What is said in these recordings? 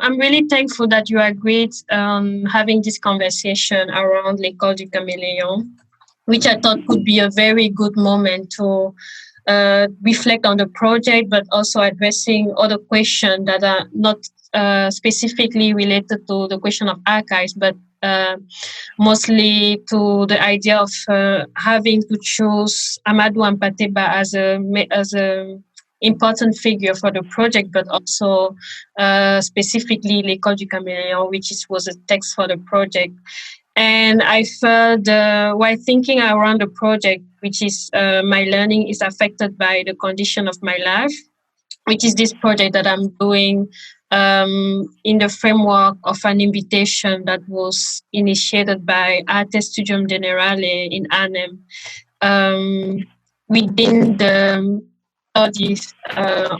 I'm really thankful that you agreed having this conversation around l'École du Caméléon, which I thought could be a very good moment to reflect on the project, but also addressing other questions that are not specifically related to the question of archives, but mostly to the idea of having to choose Amadou Hampâté Bâ as a important figure for the project, but also specifically l'École du Caméléon, which was a text for the project. And I felt while thinking around the project, which is my learning is affected by the condition of my life, which is this project that I'm doing in the framework of an invitation that was initiated by Arte Studium Generale in Arnhem within the studies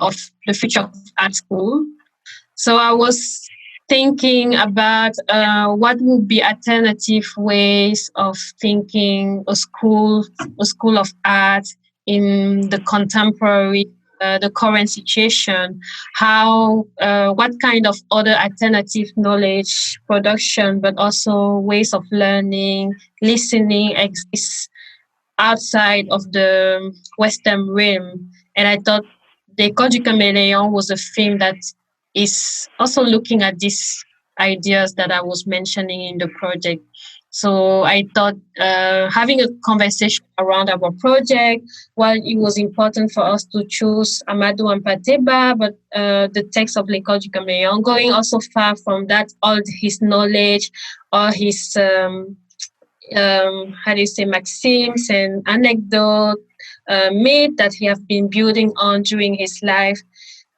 of the future of art school. So I was thinking about what would be alternative ways of thinking a school of art in the contemporary, the current situation. How, what kind of other alternative knowledge production, but also ways of learning, listening exists outside of the Western realm. And I thought the Ecole du Caméléon was a film that is also looking at these ideas that I was mentioning in the project. So I thought having a conversation around our project, while it was important for us to choose Amadou Hampâté Bâ, but the text of l'École du Caméléon, going also far from that, all his knowledge, all his how do you say, maxims and anecdote, myth that he has been building on during his life,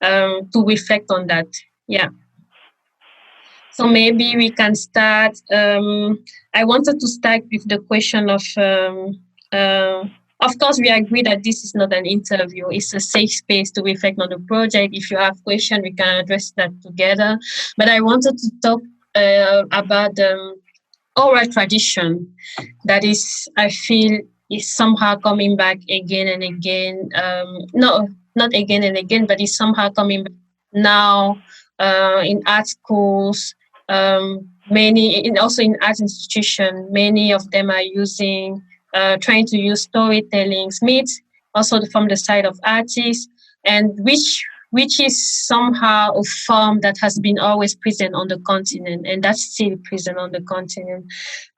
to reflect on that. Yeah. So maybe we can start. I wanted to start with the question of course, we agree that this is not an interview. It's a safe space to reflect on the project. If you have questions, we can address that together. But I wanted to talk about oral tradition that is, I feel, is somehow coming back again and again. No, not again and again, but it's somehow coming back now in art schools. Also in art institutions, many of them are trying to use storytelling, myths, also from the side of artists, and which is somehow a form that has been always present on the continent, and that's still present on the continent.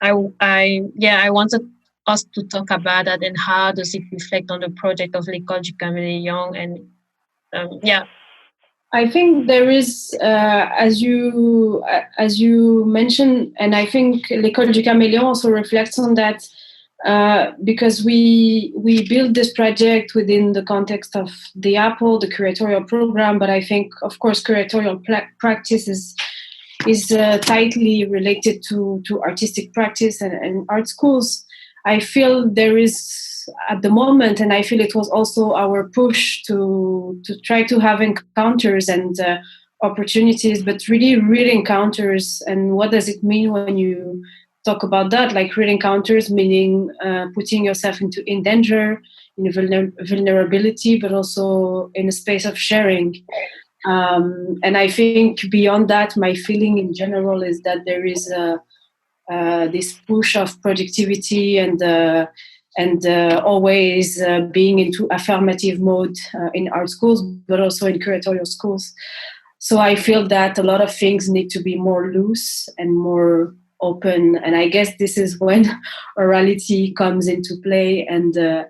I wanted us to talk about that and how does it reflect on the project of l'École du Caméléon, and yeah. I think there is, as you mentioned, and I think l'École du Caméléon also reflects on that, because we built this project within the context of the Apple, the curatorial program, but I think, of course, curatorial practice is tightly related to artistic practice and art schools. I feel there is, at the moment, and I feel it was also our push to try to have encounters and opportunities, but really real encounters. And what does it mean when you talk about that? Like real encounters, meaning putting yourself in danger, in vulnerability, but also in a space of sharing. And I think beyond that, my feeling in general is that there is this push of productivity and always being into affirmative mode in art schools, but also in curatorial schools. So I feel that a lot of things need to be more loose and more open. And I guess this is when orality comes into play, and the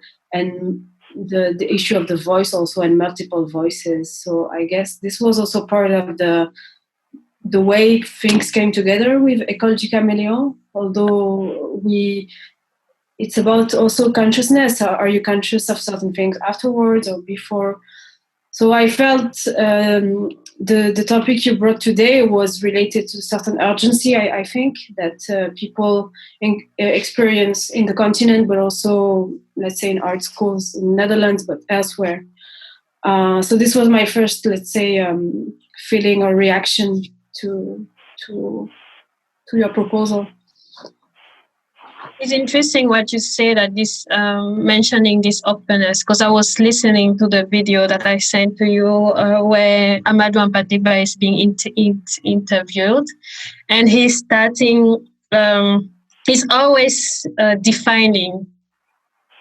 issue of the voice also, and multiple voices. So I guess this was also part of the way things came together with Ecole du Caméléon, although it's about also consciousness. Are you conscious of certain things afterwards or before? So I felt the topic you brought today was related to certain urgency, I think, that people experience in the continent, but also, let's say, in art schools in the Netherlands, but elsewhere. So this was my first, let's say, feeling or reaction to your proposal. It's interesting what you say that this mentioning this openness, because I was listening to the video that I sent to you where Amadou Hampâté Bâ is being interviewed, and he's starting. He's always defining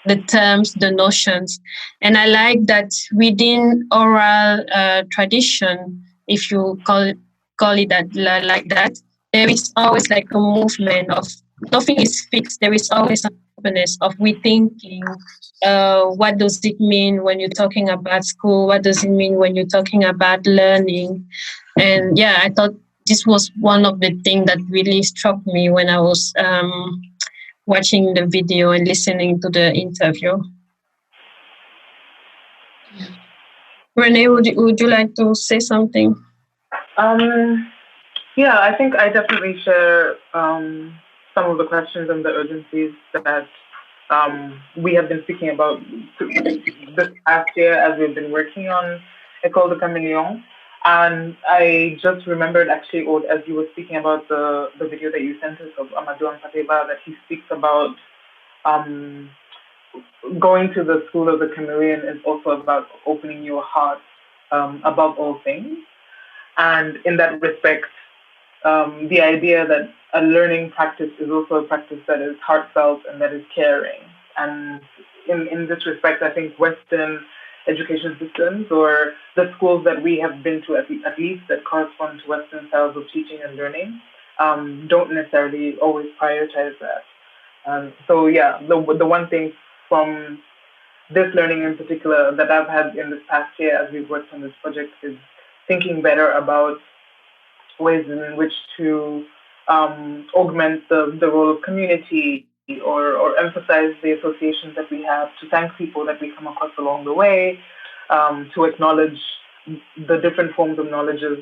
the terms, the notions, and I like that within oral tradition, if you call it that like that, there is always like a movement of nothing is fixed. There is always an openness of rethinking. What does it mean when you're talking about school? What does it mean when you're talking about learning? And yeah, I thought this was one of the things that really struck me when I was watching the video and listening to the interview. Renée, would you like to say something? Yeah, I think I definitely share some of the questions and the urgencies that we have been speaking about this past year as we've been working on Ecole de Caméléon. And I just remembered actually, Aude, as you were speaking about the video that you sent us of Amadou Hampâté Bâ, that he speaks about going to the school of the chameleon is also about opening your heart above all things. And in that respect, the idea that a learning practice is also a practice that is heartfelt and that is caring. And in this respect, I think Western education systems or the schools that we have been to at least that correspond to Western styles of teaching and learning don't necessarily always prioritize that. So yeah, the one thing from this learning in particular that I've had in this past year as we've worked on this project is thinking better about ways in which to augment the role of community or emphasize the associations that we have, to thank people that we come across along the way, to acknowledge the different forms of knowledges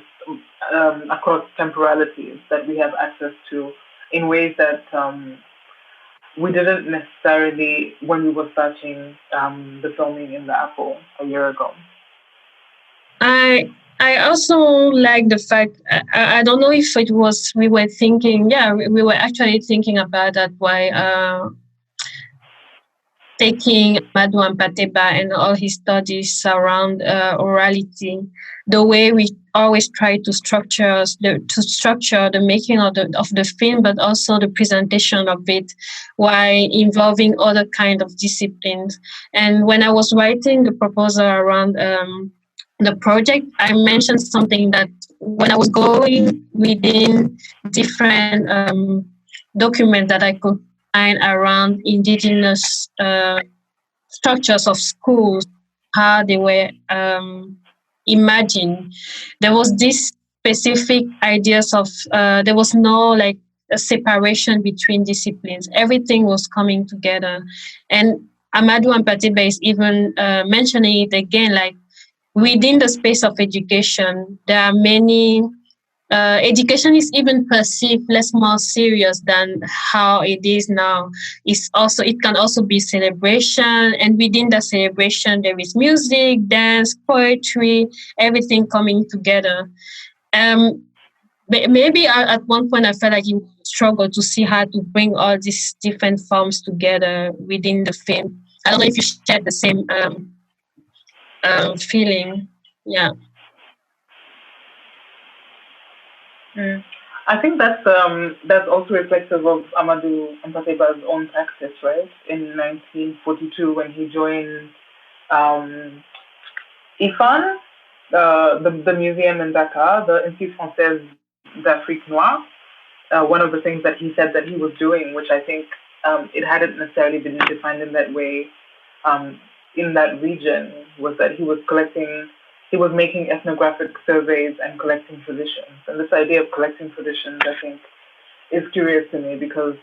across temporalities that we have access to in ways that we didn't necessarily when we were starting the filming in the Apple a year ago. I also like the fact, I don't know if it was, we were thinking, we were actually thinking about that while taking Amadou Hampâté Bâ and all his studies around orality, the way we always try to structure the making of the film, but also the presentation of it, while involving other kind of disciplines. And when I was writing the proposal around the project, I mentioned something that when I was going within different documents that I could find around indigenous structures of schools, how they were imagined, there was this specific ideas of there was no like a separation between disciplines. Everything was coming together, and Amadou Hampâté Bâ is even mentioning it again, like within the space of education, there are many. Education is even perceived less more serious than how it is now. It can also be celebration, and within the celebration there is music, dance, poetry, everything coming together. Maybe at one point I felt like you struggle to see how to bring all these different forms together within the film. I don't know if you shared the same feeling. Yeah. I think that's also reflective of Amadou Hampâté Bâ's own practice, right? In 1942, when he joined IFAN, the museum in Dakar, the Institut Français d'Afrique Noire, one of the things that he said that he was doing, which I think it hadn't necessarily been defined in that way in that region, was that he was making ethnographic surveys and collecting traditions. And this idea of collecting traditions, I think, is curious to me because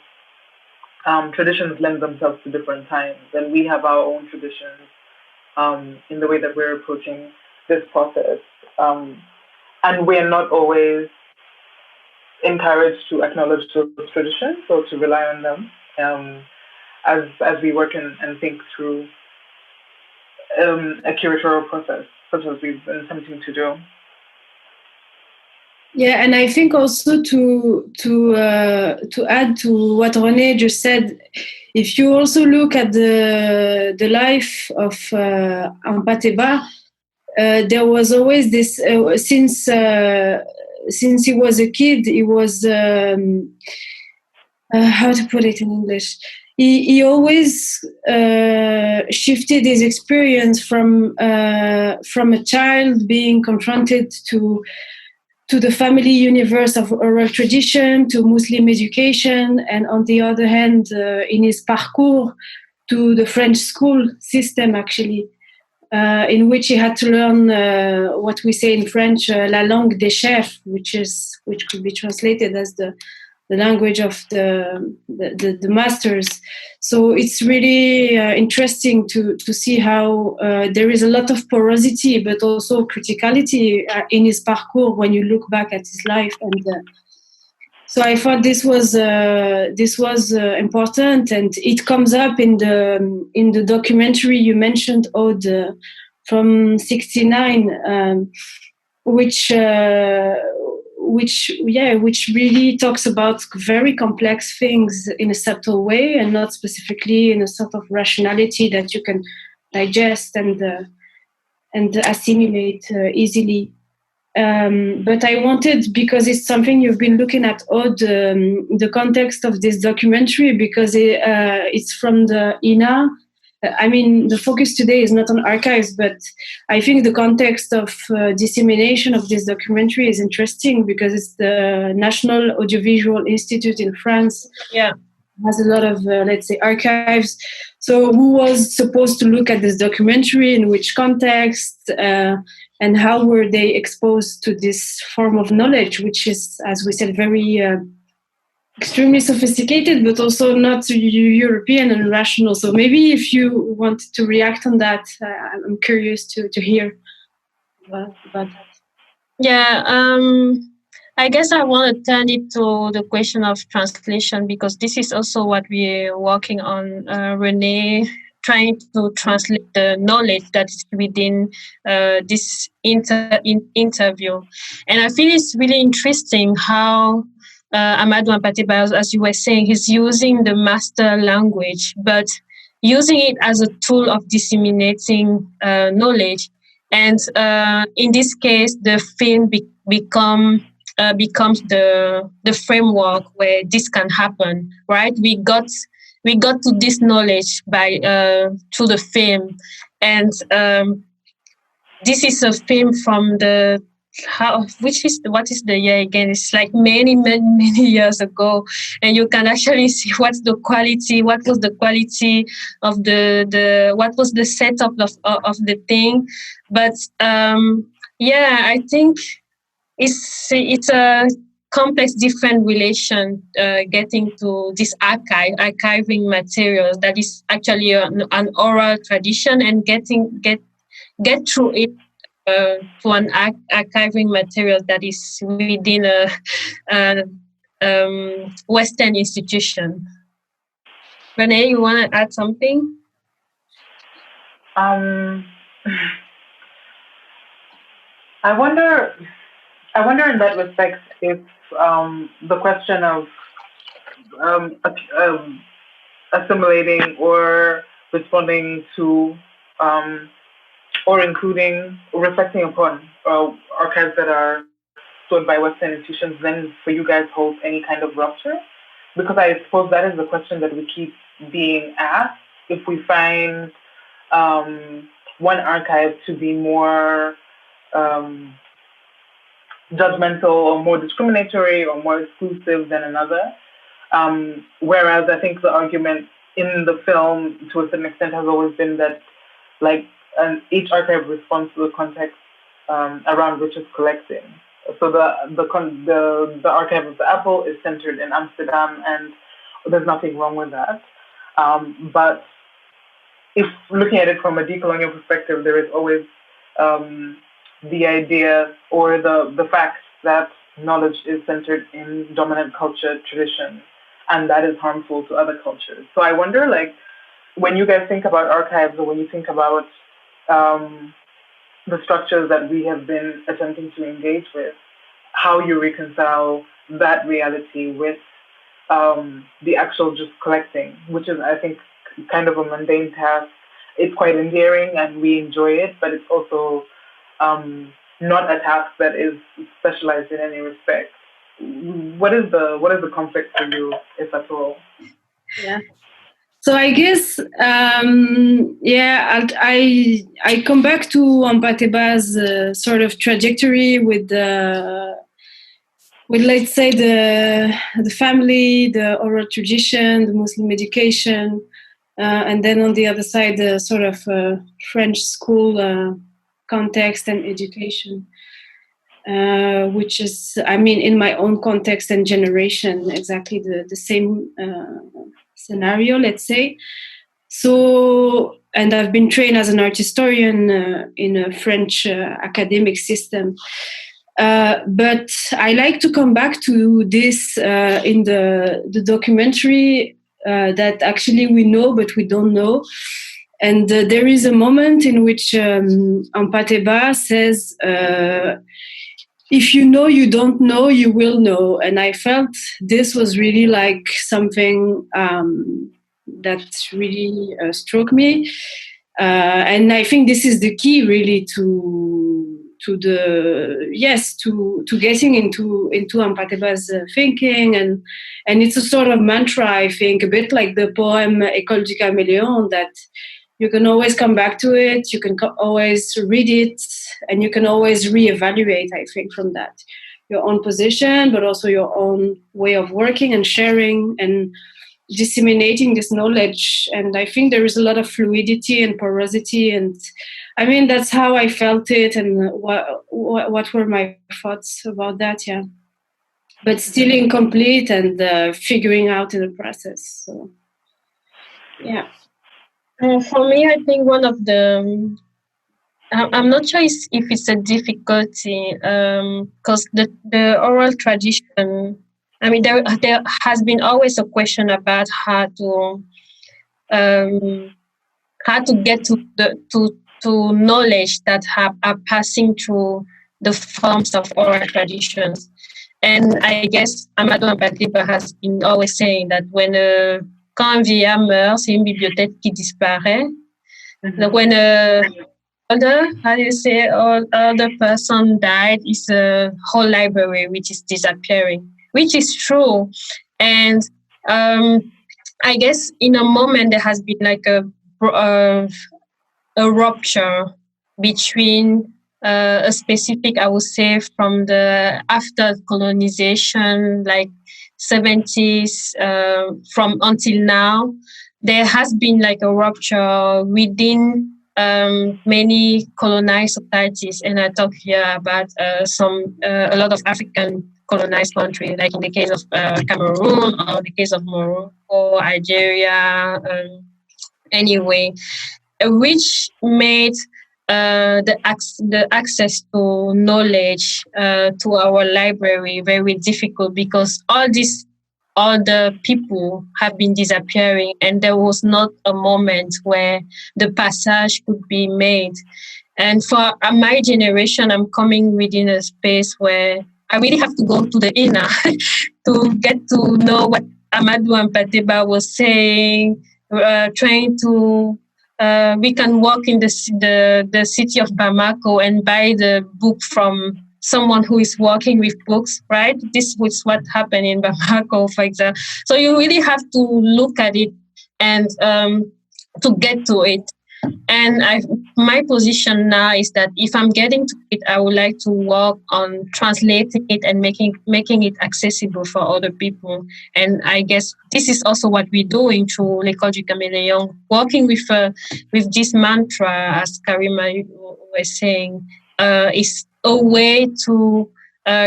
traditions lend themselves to different times, and we have our own traditions in the way that we're approaching this process. And we're not always encouraged to acknowledge those traditions or to rely on them as we work and think through a curatorial process, such as we've been attempting to do. Yeah, and I think also to add to what Renée just said, if you also look at the life of Hampâté Bâ, there was always this since he was a kid, he was how to put it in English. He always shifted his experience from a child being confronted to the family universe of oral tradition, to Muslim education, and on the other hand, in his parcours, to the French school system, actually, in which he had to learn what we say in French, la langue des chefs, which could be translated as the language of the masters. So it's really interesting to see how there is a lot of porosity, but also criticality in his parcours when you look back at his life. And so I thought this was important, and it comes up in the documentary you mentioned, Aude, from '69, which really talks about very complex things in a subtle way, and not specifically in a sort of rationality that you can digest and assimilate easily. But I wanted, because it's something you've been looking at, Aude, the context of this documentary, because it's from the INA. I mean, the focus today is not on archives, but I think the context of dissemination of this documentary is interesting, because it's the National Audiovisual Institute in France. Yeah. Has a lot of, let's say, archives. So who was supposed to look at this documentary, in which context, and how were they exposed to this form of knowledge, which is, as we said, very extremely sophisticated, but also not European and rational. So maybe if you want to react on that, I'm curious to hear about that. Yeah, I guess I want to turn it to the question of translation, because this is also what we're working on, Renée, trying to translate the knowledge that is within this interview. And I feel it's really interesting how Amadou Hampâté Bâ, as you were saying, he's using the master language, but using it as a tool of disseminating knowledge. And in this case, the film becomes the framework where this can happen. Right? We got to this knowledge by through the film, and this is a film from the what is the year again? It's like many years ago, and you can actually see what was the quality of the what was the setup of the thing. But yeah, I think it's a complex, different relation getting to this archiving materials that is actually an oral tradition, and get through it to an archiving material that is within a Western institution. Renée, you want to add something? I wonder in that respect if the question of assimilating or responding to or including or reflecting upon archives that are stored by Western institutions then for you guys holds any kind of rupture? Because I suppose that is the question that we keep being asked. If we find one archive to be more judgmental or more discriminatory or more exclusive than another. Whereas I think the argument in the film, to a certain extent, has always been that, like, each archive responds to the context around which it's collecting. So the archive of the Apple is centered in Amsterdam, and there's nothing wrong with that. But if looking at it from a decolonial perspective, there is always the idea or the fact that knowledge is centered in dominant culture tradition, and that is harmful to other cultures. So I wonder, like, when you guys think about archives, or when you think about the structures that we have been attempting to engage with, how you reconcile that reality with the actual just collecting, which is, I think, kind of a mundane task. It's quite endearing and we enjoy it, but it's also not a task that is specialized in any respect. What is the conflict for you, if at all? Yeah. So I guess, I come back to Hampâté Bâ's sort of trajectory with let's say the family, the oral tradition, the Muslim education, and then on the other side the sort of French school context and education, which is, I mean, in my own context and generation, exactly the same scenario, let's say. So, and I've been trained as an art historian in a French academic system. But I like to come back to this in the documentary that actually we know, but we don't know. And there is a moment in which Hampâté Bâ says, if you know you don't know, you will know. And I felt this was really like something that really struck me. And I think this is the key really to getting into Hampâté Bâ's thinking, and it's a sort of mantra, I think, a bit like the poem Ecole du caméléon, that you can always come back to it, you can always read it, and you can always reevaluate, I think, from that your own position, but also your own way of working and sharing and disseminating this knowledge. And I think there is a lot of fluidity and porosity, and I mean, that's how I felt it, and what were my thoughts about that, yeah. But still incomplete and figuring out in the process. So, yeah. For me, I think one of the I'm not sure if it's a difficulty because the oral tradition. I mean, there has been always a question about how to get to knowledge that are passing through the forms of oral traditions. And I guess Amadou Hampâté Bâ has been always saying that quand un vieillard meurt, c'est une bibliothèque qui disparaît. Donc when older person died, it's a whole library which is disappearing, which is true. And I guess in a moment there has been like a rupture between a specific, I would say, from the after colonization, like 70s, from until now, there has been like a rupture within many colonized societies. And I talk here about a lot of African colonized countries, like in the case of Cameroon or the case of Morocco, Algeria, anyway, which made the access to knowledge to our library very difficult, because all the people have been disappearing, and there was not a moment where the passage could be made. And for my generation, I'm coming within a space where I really have to go to the inner to get to know what Amadou Hampâté Bâ was saying, trying to we can walk in the city of Bamako and buy the book from someone who is working with books, right? This was what happened in Bamako, for example. So you really have to look at it and to get to it. And my position now is that if I'm getting to it, I would like to work on translating it and making it accessible for other people. And I guess this is also what we're doing through L'École du Caméléon, working with this mantra, as Karima was saying, is a way to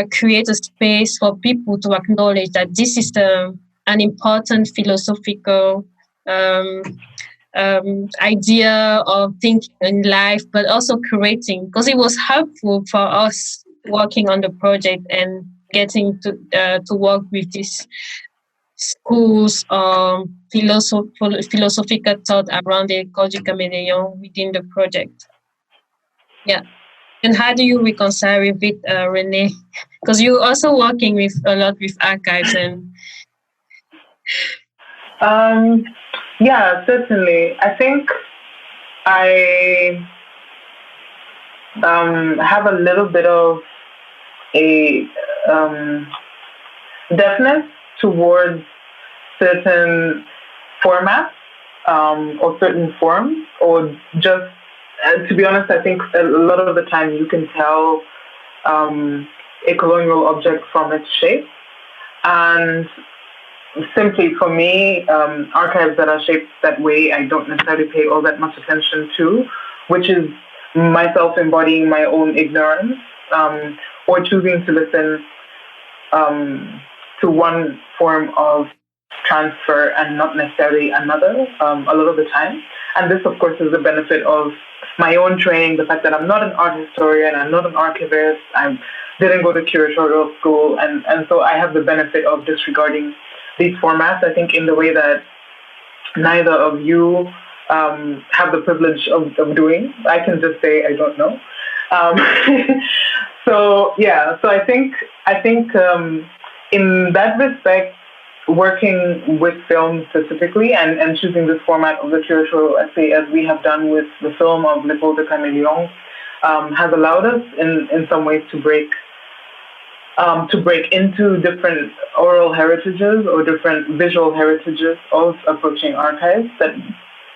create a space for people to acknowledge that this is an important philosophical idea of thinking in life, but also creating, because it was helpful for us working on the project and getting to work with these schools or philosophical thought around the Ecole du Caméléon within the project. Yeah. And how do you reconcile with it, Renée? Because you're also working with a lot with archives and. Yeah, certainly. I think I have a little bit of a deafness towards certain formats or certain forms, or just, to be honest, I think a lot of the time you can tell a colonial object from its shape. And simply for me, archives that are shaped that way, I don't necessarily pay all that much attention to, which is myself embodying my own ignorance, or choosing to listen to one form of transfer and not necessarily another, a lot of the time. And this, of course, is the benefit of my own training, the fact that I'm not an art historian, I'm not an archivist, I didn't go to curatorial school, and so I have the benefit of disregarding these formats, I think, in the way that neither of you have the privilege of doing. I can just say I don't know. So yeah, so I think in that respect, working with film specifically and choosing this format of the curatorial essay as we have done with the film of Ecole, caméléon, has allowed us in some ways to break into different oral heritages or different visual heritages of approaching archives that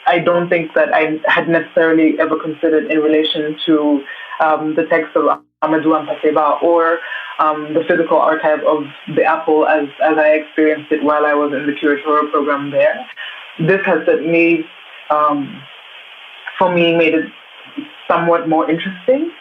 I don't think that I had necessarily ever considered in relation to the text of Amadou Hampâté Bâ or the physical archive of the Apple as I experienced it while I was in the curatorial program there. This has certainly, for me, made it somewhat more interesting.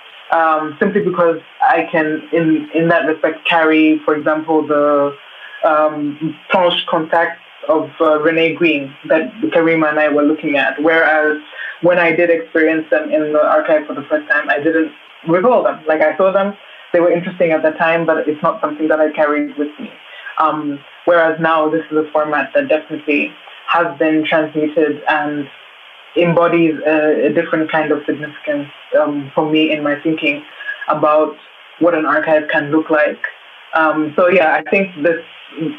Simply because I can, in that respect, carry, for example, the planche contacts of Renée Green that Karima and I were looking at. Whereas when I did experience them in the archive for the first time, I didn't recall them. Like, I saw them, they were interesting at the time, but it's not something that I carried with me. Whereas now this is a format that definitely has been transmuted and embodies a different kind of significance for me in my thinking about what an archive can look like. So yeah, I think this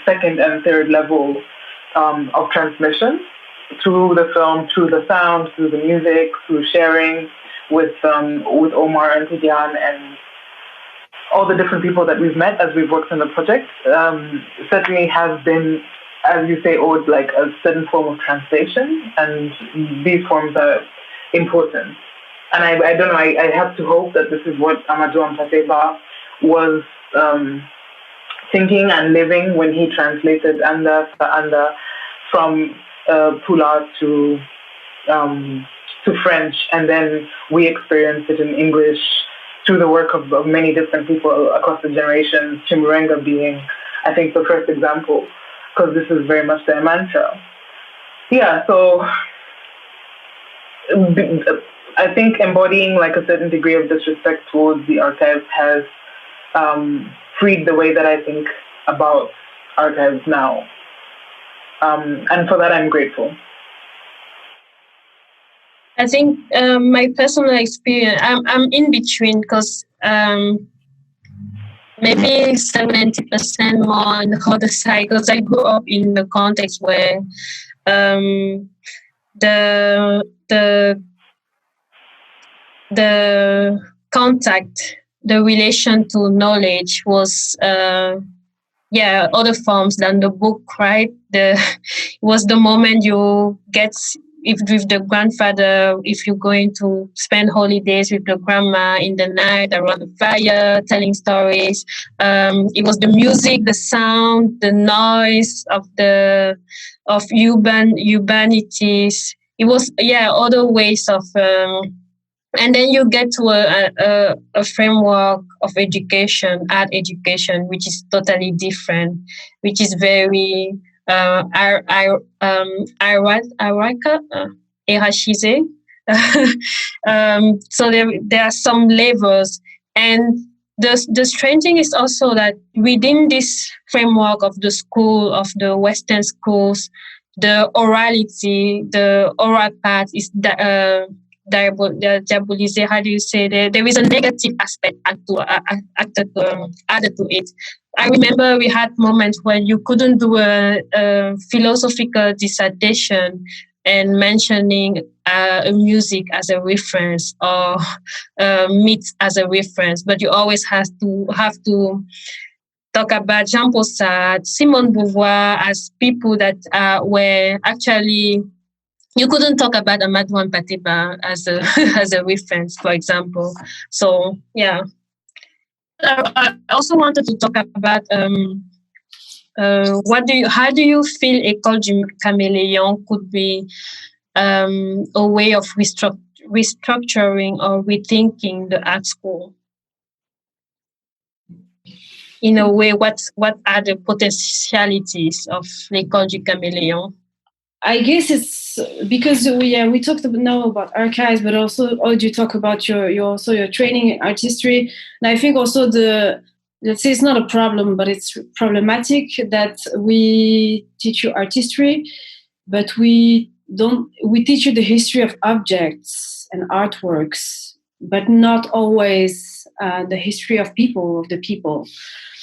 second and third level of transmission through the film, through the sound, through the music, through sharing with Omar and Tidiane and all the different people that we've met as we've worked on the project, certainly has been, as you say, Aude, like a certain form of translation, and these forms are important. And I don't know, I have to hope that this is what Amadou Hampâté Bâ was thinking and living when he translated Anda from Pula to French, and then we experienced it in English through the work of many different people across the generations, Chimurenga being, I think, the first example, because this is very much their mantra. Yeah, so I think embodying like a certain degree of disrespect towards the archives has freed the way that I think about archives now. And for that, I'm grateful. I think my personal experience, I'm in between because maybe 70% more on the other side, because I grew up in the context where the contact, the relation to knowledge was other forms than the book, right? It was the moment you get, if with the grandfather, if you're going to spend holidays with the grandma in the night around the fire, telling stories. It was the music, the sound, the noise of urbanities. It was other ways of. And then you get to a framework of education, art education, which is totally different, which is very hierarchisé. So there are some levels. And the strange thing is also that within this framework of the school, of the Western schools, the orality, the oral part is diaboliser. How do you say that? There is a negative aspect added to it. I remember we had moments when you couldn't do a philosophical dissertation and mentioning a music as a reference or myth as a reference, but you always have to talk about Jean-Paul Sartre, Simone Beauvoir as people that were actually. You couldn't talk about Amadou Hampâté Bâ as a as a reference, for example. So yeah. I also wanted to talk about how do you feel Ecole du Caméléon could be a way of restructuring or rethinking the art school? In a way, what are the potentialities of l'École du Caméléon? I guess it's because we talked now about archives, but also you talk about your training in art history, and I think also let's say it's not a problem, but it's problematic that we teach you art history, but we teach you the history of objects and artworks, but not always the history of the people.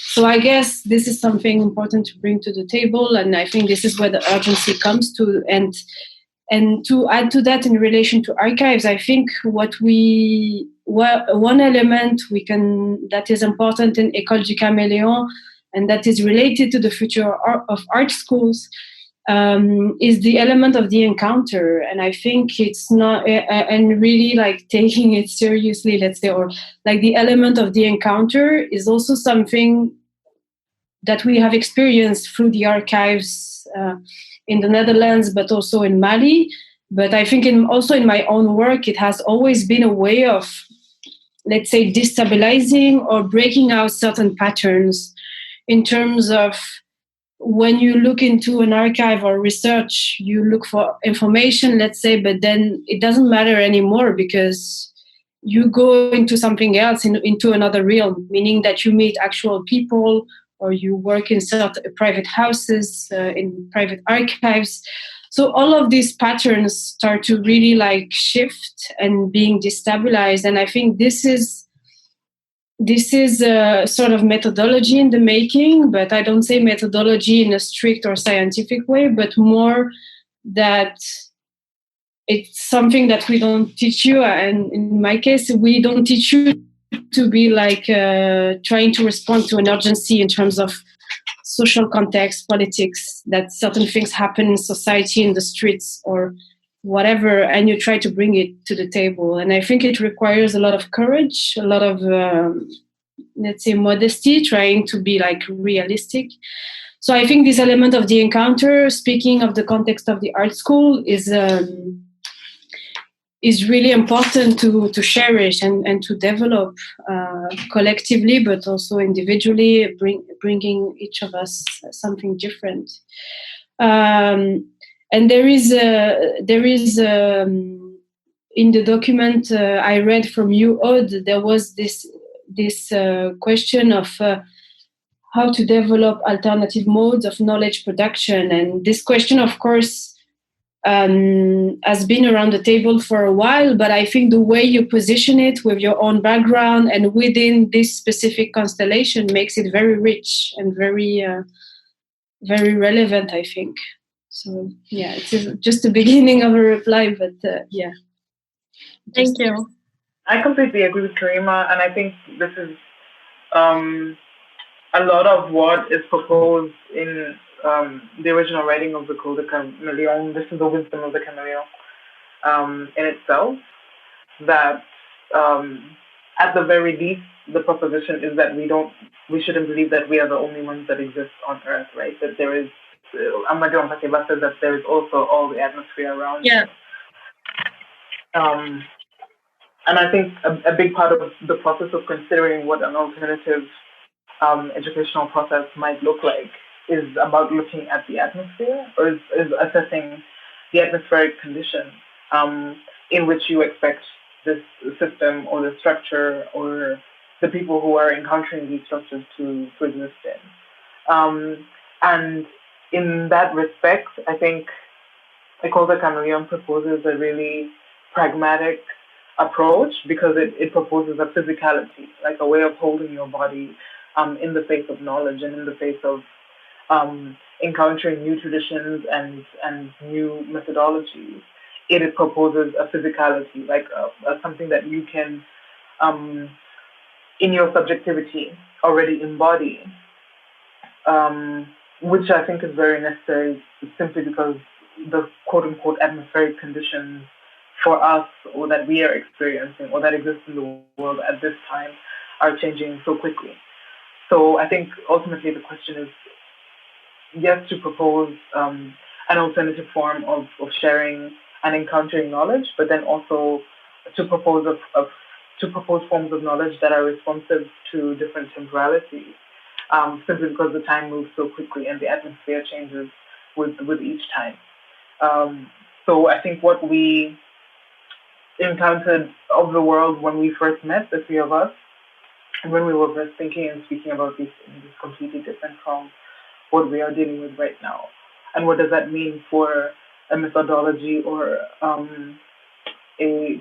So I guess this is something important to bring to the table, and I think this is where the urgency comes to. And to add to that, in relation to archives, I think one element that is important in Ecole du Caméléon, and that is related to the future of art schools, is the element of the encounter. And I think it's not, and really like taking it seriously, let's say, or like the element of the encounter is also something that we have experienced through the archives in the Netherlands, but also in Mali. But I think also in my own work, it has always been a way of, let's say, destabilizing or breaking out certain patterns in terms of when you look into an archive or research, you look for information, let's say, but then it doesn't matter anymore because you go into something else, into another realm, meaning that you meet actual people or you work in certain private houses, in private archives. So all of these patterns start to really like shift and being destabilized. And I think this is a sort of methodology in the making, but I don't say methodology in a strict or scientific way, but more that it's something that we don't teach you. And in my case, we don't teach you to be like trying to respond to an urgency in terms of social context, politics, that certain things happen in society, in the streets or whatever, and you try to bring it to the table. And I think it requires a lot of courage, a lot of, let's say, modesty, trying to be like realistic. So I think this element of the encounter, speaking of the context of the art school, is really important to cherish and to develop collectively, but also individually, bringing each of us something different. And there is in the document I read from you, Aude, there was this question of how to develop alternative modes of knowledge production, and this question, of course, has been around the table for a while, but I think the way you position it with your own background and within this specific constellation makes it very rich and very, very relevant, I think. So, yeah, it's just the beginning of a reply, but yeah. Thank you. I completely agree with Karima, and I think this is a lot of what is proposed in the original writing of the Ecole du Caméléon. This is the wisdom of the caméléon in itself, that at the very least, the proposition is that we shouldn't believe that we are the only ones that exist on Earth, right? That there is, Amadou Hampâté Bâ says that there is also all the atmosphere around. Yeah. And I think a big part of the process of considering what an alternative educational process might look like is about looking at the atmosphere, or is assessing the atmospheric condition in which you expect this system or the structure or the people who are encountering these structures to exist in. And in that respect, I think Ecole du Caméléon proposes a really pragmatic approach because it proposes a physicality, like a way of holding your body in the face of knowledge and in the face of encountering new traditions and new methodologies. It proposes a physicality, like something that you can, in your subjectivity, already embody, which I think is very necessary simply because the quote-unquote atmospheric conditions for us or that we are experiencing or that exist in the world at this time are changing so quickly. So I think ultimately the question is, yes, to propose an alternative form of sharing and encountering knowledge, but then also to propose to propose forms of knowledge that are responsive to different temporalities, simply because the time moves so quickly and the atmosphere changes with each time. So I think what we encountered of the world when we first met, the three of us, and when we were first thinking and speaking about these things, is completely different from what we are dealing with right now. And what does that mean for a methodology or a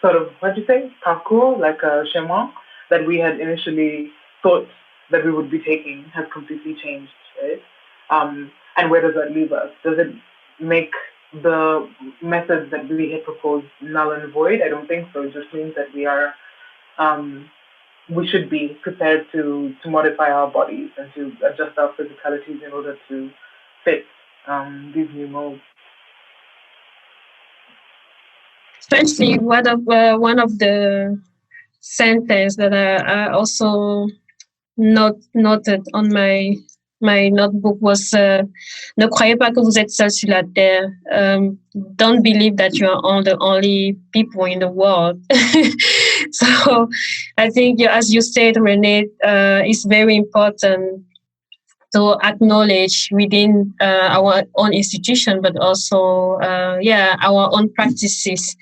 sort of, what do you say, parcours, like a chemin that we had initially thought that we would be taking has completely changed, right? And where does that leave us? Does it make the methods that we had proposed null and void? I don't think so. It just means that we should be prepared to modify our bodies and to adjust our physicalities in order to fit these new modes. Especially one of the sentence that I also noted on my notebook was ne croyez pas que vous êtes seul sur la terre. Don't believe that you are all the only people in the world. So I think, as you said, Renée, it's very important to acknowledge within our own institution, but also our own practices,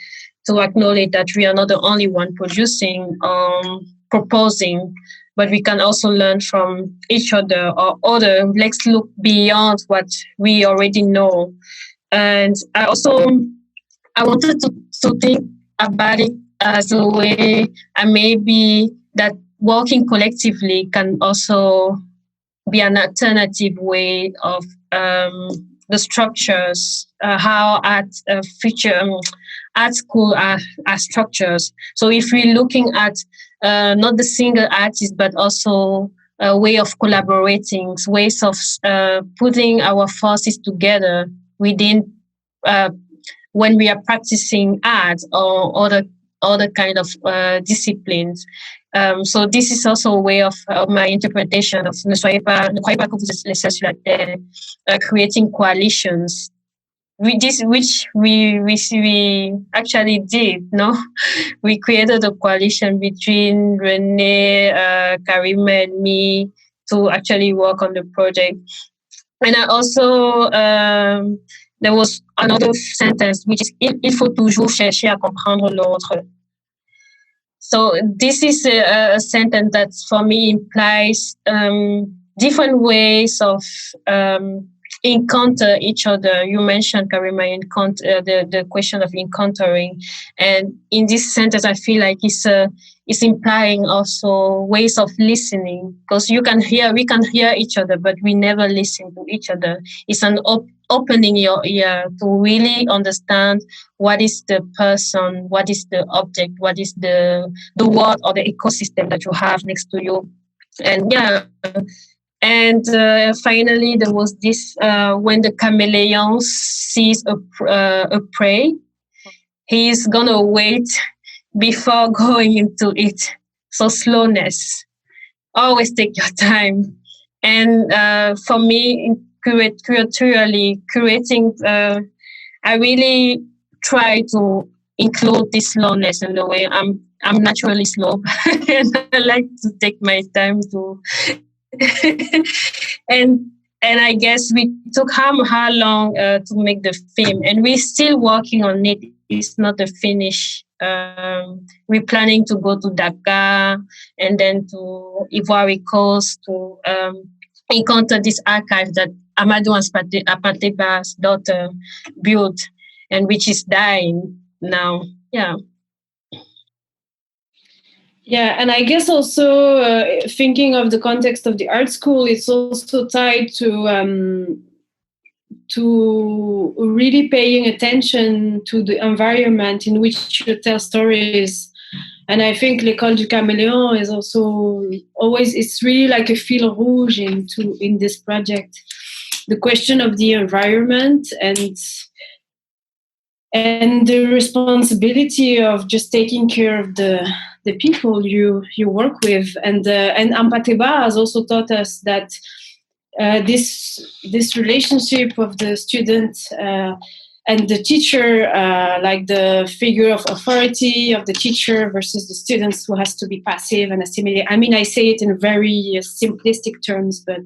to acknowledge that we are not the only one producing, proposing, but we can also learn from each other or other. Let's look beyond what we already know. And I wanted to think about it as a way, and maybe that working collectively can also be an alternative way of the structures, how art school are structures. So if we're looking at not the single artist, but also a way of collaborating, ways of putting our forces together within when we are practicing art or other kind of disciplines. So this is also a way of my interpretation of ne croyez pas que vous êtes les seuls sur la terre, creating coalitions. Which we actually did, no? We created a coalition between Renée, Karima, and me to actually work on the project. And I also, there was another sentence, which is il faut toujours chercher à comprendre l'autre. So this is a sentence that for me implies different ways of encounter each other. You mentioned, Karima, the question of encountering, and in this sentence, I feel like it's implying also ways of listening, because we can hear each other, but we never listen to each other. It's an opening your ear to really understand what is the person, what is the object, what is the world or the ecosystem that you have next to you, and And finally, there was this when the caméléon sees a prey, he's gonna wait before going into it. So slowness, always take your time. And for me, curatorially curating, I really try to include this slowness in the way I'm naturally slow, and I like to take my time to. and I guess we took how long to make the film, and we're still working on it. It's not a finish. We're planning to go to Dakar and then to Ivory Coast to encounter this archive that Amadou Hampâté Bâ's daughter built, and which is dying now. Yeah. Yeah, and I guess also thinking of the context of the art school, it's also tied to really paying attention to the environment in which you tell stories. And I think L'École du Caméléon is also always, it's really like a fil rouge in this project. The question of the environment and the responsibility of just taking care of the people you work with. And Hampâté Bâ has also taught us that this relationship of the student and the teacher, like the figure of authority of the teacher versus the students who has to be passive and assimilate. I mean, I say it in very simplistic terms, but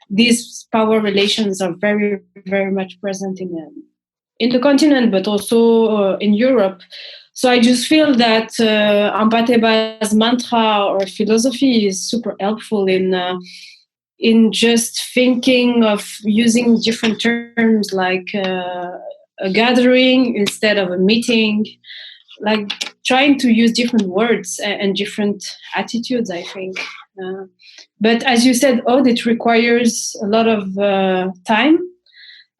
these power relations are very, very much present in the continent, but also in Europe. So I just feel that Hampâté Bâ's mantra or philosophy is super helpful in just thinking of using different terms like a gathering instead of a meeting, like trying to use different words and different attitudes, I think. But as you said, Aude, it requires a lot of time,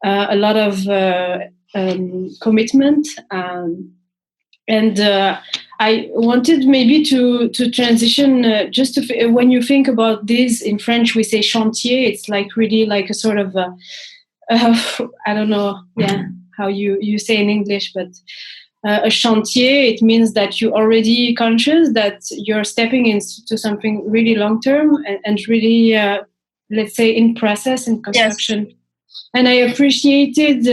a lot of commitment. And I wanted maybe to transition just to when you think about this in French, we say chantier. It's like really like a sort of I don't know, how you say in English, but a chantier. It means that you're already conscious that you're stepping into something really long term and really let's say in process in construction. Yes. And I appreciated.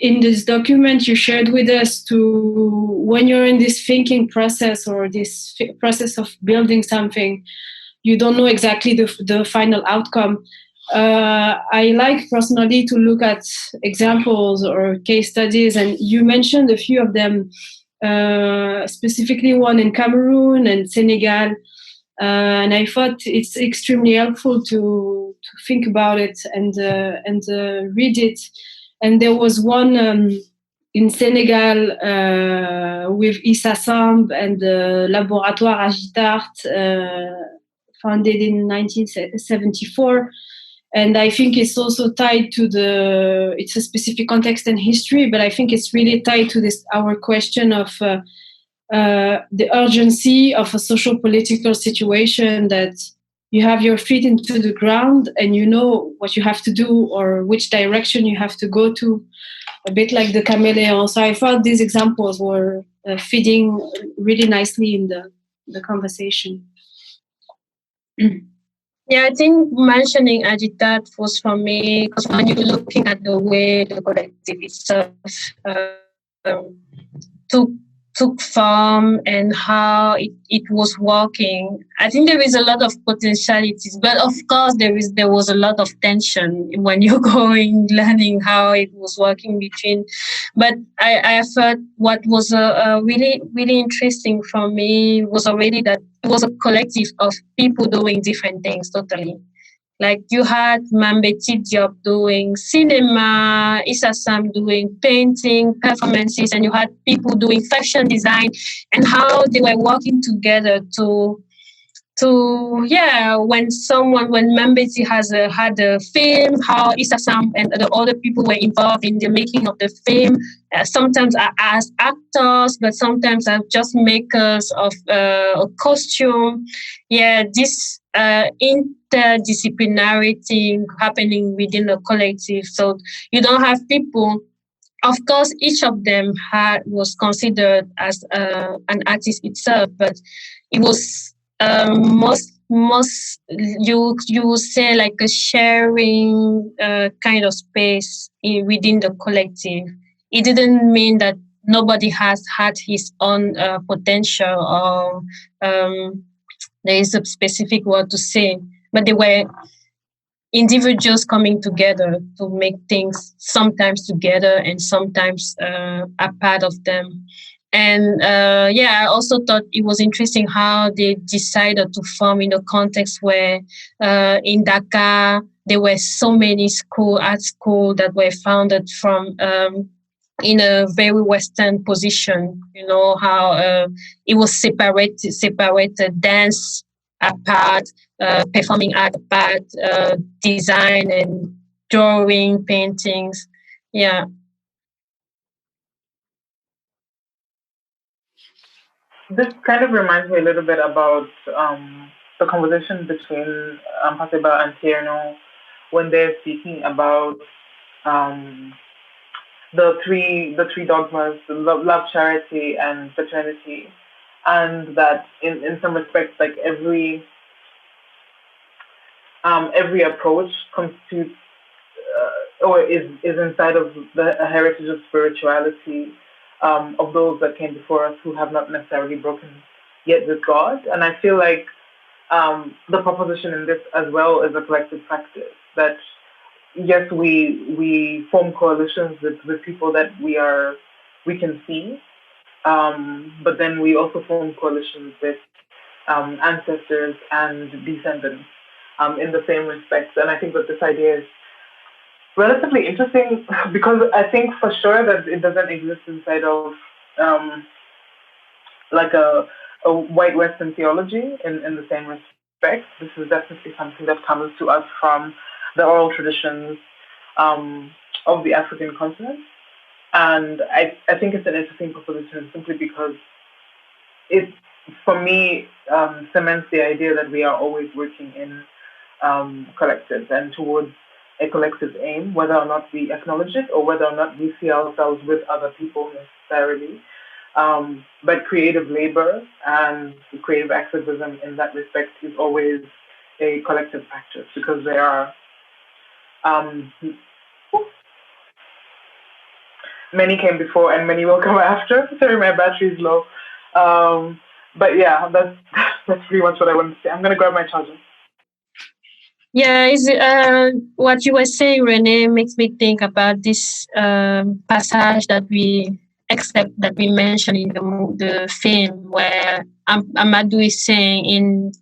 In this document you shared with us to when you're in this thinking process or this process of building something, you don't know exactly the final outcome. I like personally to look at examples or case studies, and you mentioned a few of them, specifically one in Cameroon and Senegal. And I thought it's extremely helpful to think about it and read it. And there was one in Senegal with Issa Samb and the Laboratoire Agitart, founded in 1974. And I think it's also tied to it's a specific context and history, but I think it's really tied to our question of the urgency of a social political situation, that you have your feet into the ground and you know what you have to do or which direction you have to go to, a bit like the caméléon. So I thought these examples were fitting really nicely in the conversation. Yeah, I think mentioning Agitat was for me, because when you're looking at the way the collective itself took form and how it was working, I think there is a lot of potentialities, but of course there was a lot of tension when you're learning how it was working between. But I thought what was really, really interesting for me was already that it was a collective of people doing different things totally. Like you had Mambeti Diop doing cinema, Issa Sam doing painting, performances, and you had people doing fashion design, and how they were working together to when Mambeti had a film, how Issa Sam and the other people were involved in the making of the film, sometimes as actors, but sometimes as just makers of a costume. Yeah, this interdisciplinarity happening within a collective. So you don't have people. Of course, each of them was considered as an artist itself, but it was most you would say like a sharing kind of space within the collective. It didn't mean that nobody has had his own potential or there is a specific word to say, but they were individuals coming together to make things sometimes together and sometimes a part of them. And I also thought it was interesting how they decided to form in a context where in Dakar there were so many art schools that were founded from in a very Western position. You know how it was separate dance apart, performing art apart, design and drawing, paintings. Yeah. This kind of reminds me a little bit about the conversation between Hampâté Bâ and Tierno when they're speaking about um, the three dogmas: love, charity, and fraternity, and that in some respects, like every approach constitutes or is inside of a heritage of spirituality of those that came before us who have not necessarily broken yet with God. And I feel like the proposition in this as well is a collective practice that yes, we form coalitions with people that we can see, but then we also form coalitions with ancestors and descendants in the same respects. And I think that this idea is relatively interesting because I think for sure that it doesn't exist inside of um, like a white Western theology in the same respect. This is definitely something that comes to us from the oral traditions of the African continent. And I think it's an interesting proposition simply because it, for me, cements the idea that we are always working in collectives and towards a collective aim, whether or not we acknowledge it or whether or not we see ourselves with other people necessarily. But creative labor and creative activism in that respect is always a collective practice because there are um, many came before and many will come after. Sorry, my battery is low. But yeah, that's pretty much what I wanted to say. I'm gonna grab my charger. Yeah, what you were saying, Renée, makes me think about this passage that we mentioned in the film where Amadou is saying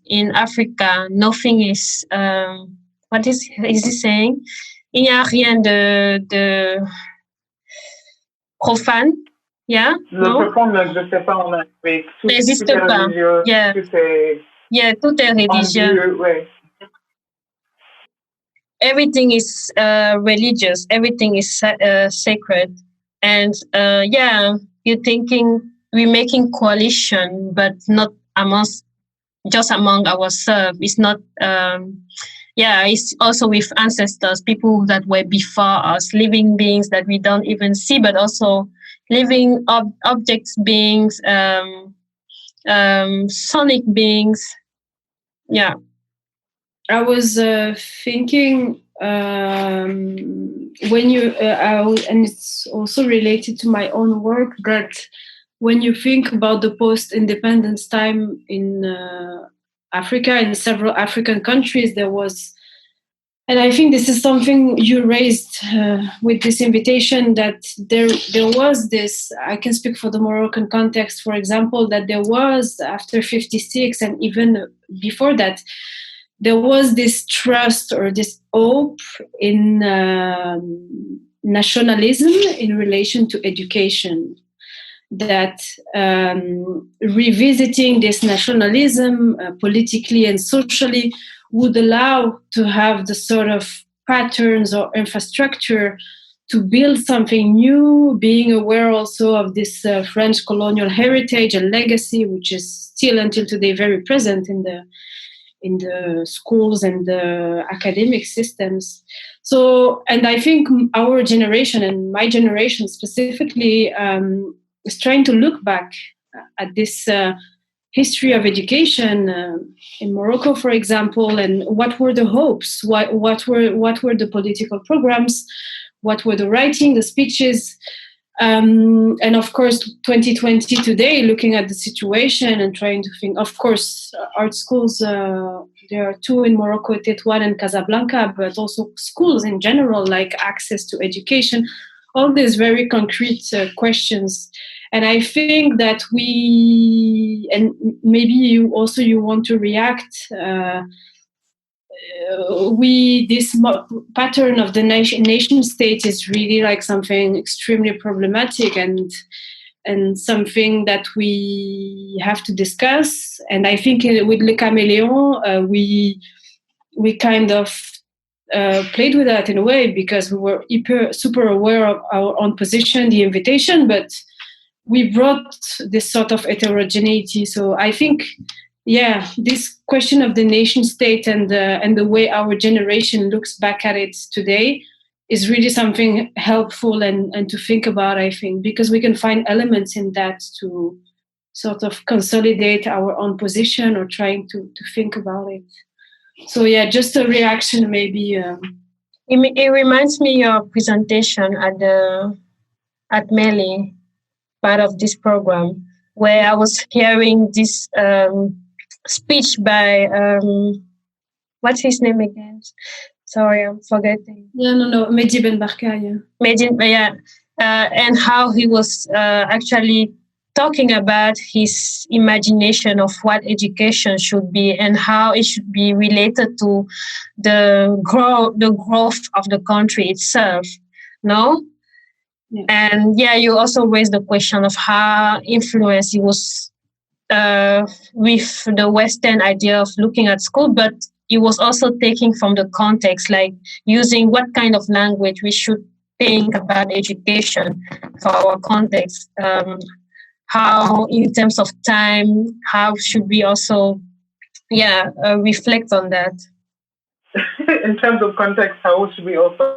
in Africa nothing is what is he saying? Il n'y a rien de profane. Yeah? Le profane n'existe pas en Afrique. Tout N'existe est pas. religieux, Yeah. tout est Tout est religieux. ouais. Everything is religious. Everything is sacred. And you're thinking we're making coalition, but not just among ourselves. It's not. It's also with ancestors, people that were before us, living beings that we don't even see, but also living objects, beings, sonic beings. Yeah. I was thinking when you and it's also related to my own work that when you think about the post-independence time in Africa, in several African countries, there was, and I think this is something you raised with this invitation, that there was this, I can speak for the Moroccan context, for example, that there was after 56 and even before that, there was this trust or this hope in nationalism in relation to education, that revisiting this nationalism politically and socially would allow to have the sort of patterns or infrastructure to build something new, being aware also of this French colonial heritage and legacy, which is still until today very present in the schools and the academic systems. So, and I think our generation and my generation specifically is trying to look back at this history of education in Morocco, for example, and what were the hopes, what were the political programs, what were the writing, the speeches, and of course 2020 today, looking at the situation and trying to think, of course art schools, there are two in Morocco, Tétouan and Casablanca, but also schools in general, like access to education, all these very concrete questions. And I think that we, and maybe you want to react, this pattern of the nation state is really like something extremely problematic and something that we have to discuss. And I think with Le Caméléon, we kind of played with that in a way, because we were super aware of our own position, the invitation, but we brought this sort of heterogeneity. So I think, this question of the nation state and the way our generation looks back at it today is really something helpful and to think about, I think, because we can find elements in that to sort of consolidate our own position or trying to think about it. So just a reaction maybe. It reminds me of your presentation at Meli, part of this program, where I was hearing this speech by what's his name again? Sorry, I'm forgetting. No. Mehdi Ben Barka, and how he was actually talking about his imagination of what education should be and how it should be related to the growth of the country itself. No? Yeah. And you also raised the question of how influenced he was with the Western idea of looking at school, but it was also taking from the context, like using what kind of language we should think about education for our context. How, in terms of time, how should we also, reflect on that? In terms of context, how should we also?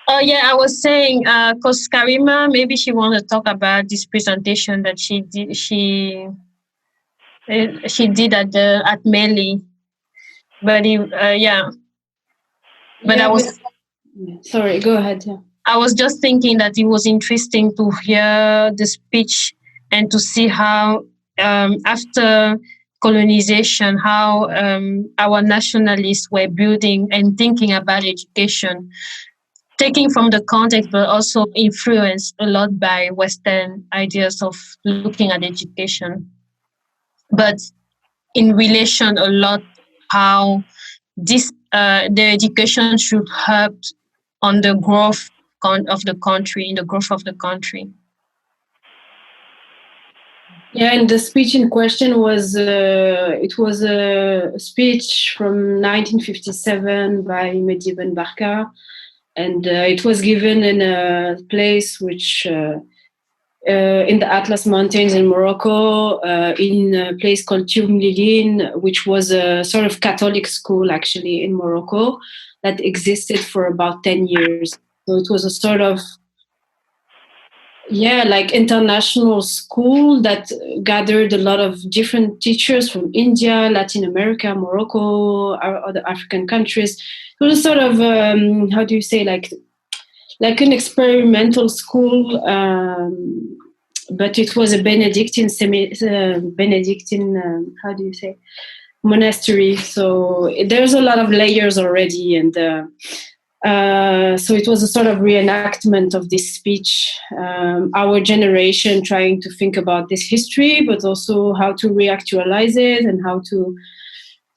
I was saying, because Karima, maybe she want to talk about this presentation that she did. She did at Meli, but But I was. Sorry, go ahead. Yeah. I was just thinking that it was interesting to hear the speech and to see how after colonization, how our nationalists were building and thinking about education, taking from the context, but also influenced a lot by Western ideas of looking at education. But in relation a lot how this the education should help on the growth of the country, in the growth of the country. Yeah, and the speech in question was it was a speech from 1957 by Mehdi Ben Barka, and it was given in a place which in the Atlas Mountains in Morocco, in a place called Toumlilin, which was a sort of Catholic school actually in Morocco that existed for about 10 years. So it was a sort of like international school that gathered a lot of different teachers from India, Latin America, Morocco, other African countries. It was a sort of how do you say, like an experimental school, but it was a Benedictine how do you say, monastery. So there's a lot of layers already, and so it was a sort of reenactment of this speech, our generation trying to think about this history, but also how to reactualize it and how to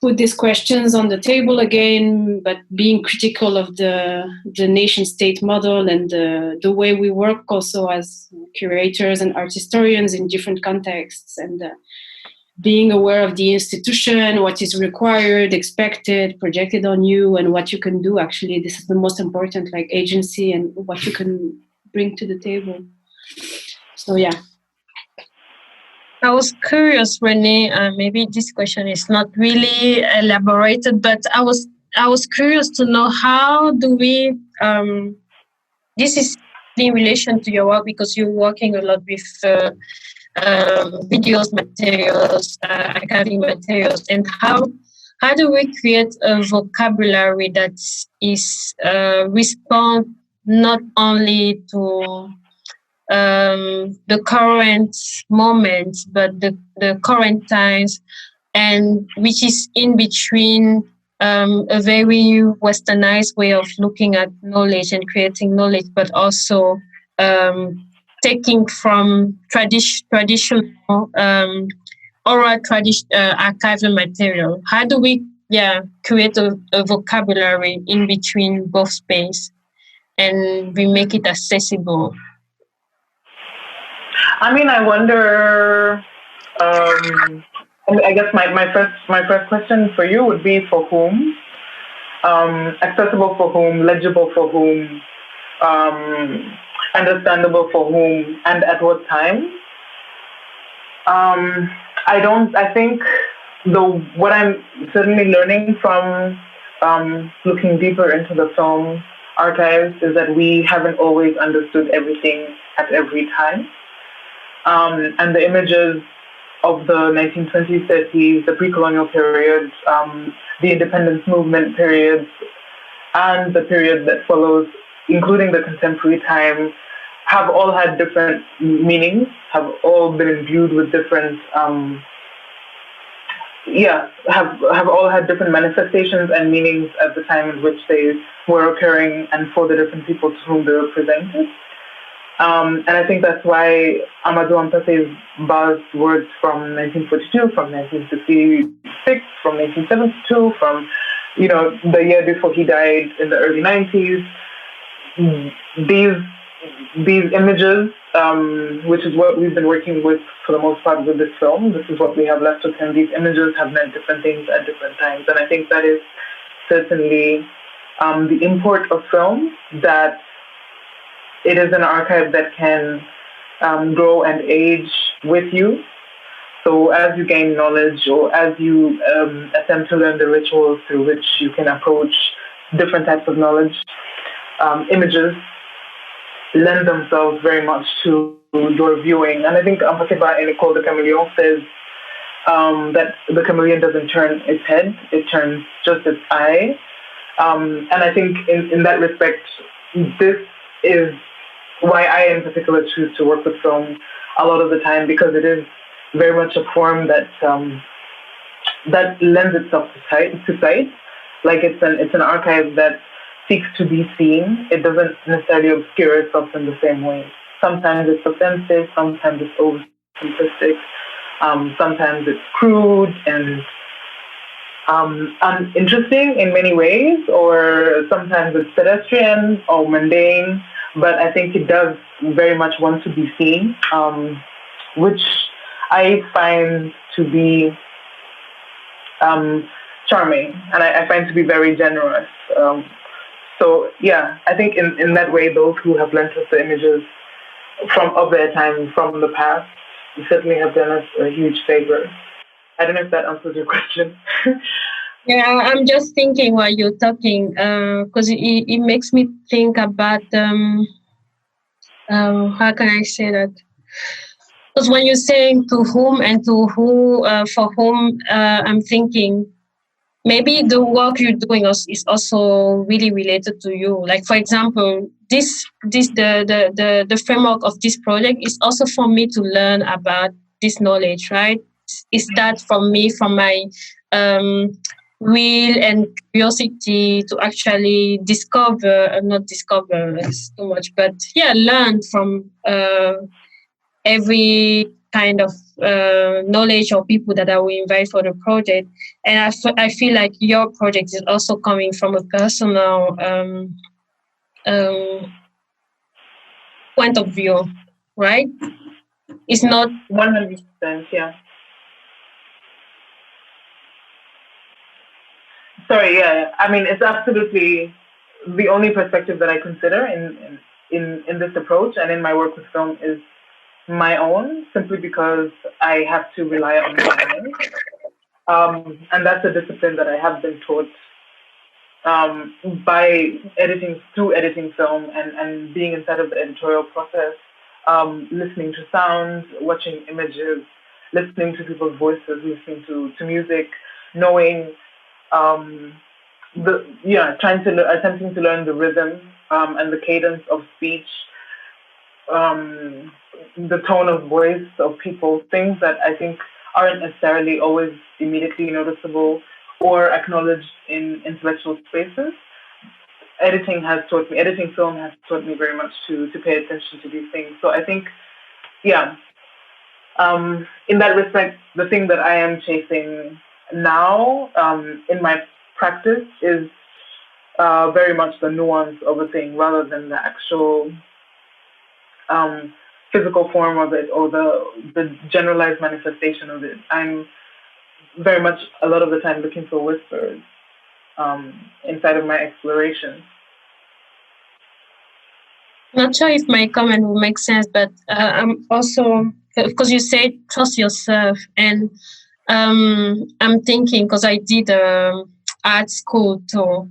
put these questions on the table again, but being critical of the nation-state model and the way we work also as curators and art historians in different contexts, and being aware of the institution, what is required, expected, projected on you, and what you can do. Actually, this is the most important, like agency and what you can bring to the table. So I was curious, Renée. Maybe this question is not really elaborated, but I was curious to know how do we. This is in relation to your work because you're working a lot with videos, materials, academic materials, and how do we create a vocabulary that is respond not only to the current moment, but the current times, and which is in between a very westernized way of looking at knowledge and creating knowledge, but also taking from traditional oral archival material. How do we create a vocabulary in between both space, and we make it accessible. I mean, I wonder. I guess my first question for you would be for whom, accessible for whom, legible for whom, understandable for whom, and at what time. I think what I'm certainly learning from looking deeper into the film archives is that we haven't always understood everything at every time. And the images of the 1920s, 30s, the pre-colonial periods, the independence movement periods, and the period that follows, including the contemporary time, have all had different meanings, have all been imbued with different, have all had different manifestations and meanings at the time in which they were occurring and for the different people to whom they were presented. And I think that's why Amadou Hampâté Bâ's words from 1942, from 1966, from 1972, from the year before he died in the early 90s, these images, which is what we've been working with for the most part with this film. This is what we have left with him. These images have meant different things at different times, and I think that is certainly the import of film, that it is an archive that can grow and age with you. So as you gain knowledge, or as you attempt to learn the rituals through which you can approach different types of knowledge, images lend themselves very much to your viewing. And I think Hampâté Bâ in Ecole, the caméléon says that the chameleon doesn't turn its head, it turns just its eye. And I think in that respect, this is why I in particular choose to work with film a lot of the time, because it is very much a form that that lends itself to sight. Like it's an archive that seeks to be seen. It doesn't necessarily obscure itself in the same way. Sometimes it's offensive, sometimes it's over simplistic, sometimes it's crude and uninteresting in many ways, or sometimes it's pedestrian or mundane. But I think it does very much want to be seen, which I find to be charming, and I find to be very generous. So yeah, I think in that way, those who have lent us the images of their time, from the past, certainly have done us a huge favor. I don't know if that answers your question. Yeah, I'm just thinking while you're talking, because it makes me think about how can I say that? Because when you're saying to whom and to who, for whom, I'm thinking maybe the work you're doing is also really related to you. Like, for example, the framework of this project is also for me to learn about this knowledge, right? Is that from me, from my will and curiosity to actually not discover, it's too much, but learn from every kind of knowledge or people that I will invite for the project. And I feel like your project is also coming from a personal point of view, right? It's not 100%, yeah. Sorry, yeah. I mean, it's absolutely the only perspective that I consider in this approach and in my work with film is my own, simply because I have to rely on my own. And that's a discipline that I have been taught by through editing film and being inside of the editorial process, listening to sounds, watching images, listening to people's voices, listening to music, knowing attempting to learn the rhythm and the cadence of speech, the tone of voice of people, things that I think aren't necessarily always immediately noticeable or acknowledged in intellectual spaces. Editing film has taught me very much to pay attention to these things. So I think, in that respect, the thing that I am chasing now in my practice is very much the nuance of a thing rather than the actual physical form of it or the generalized manifestation of it. I'm very much a lot of the time looking for whispers inside of my exploration. Not sure if my comment will make sense, but I'm also, because you said trust yourself, and I'm thinking, because I did art school too,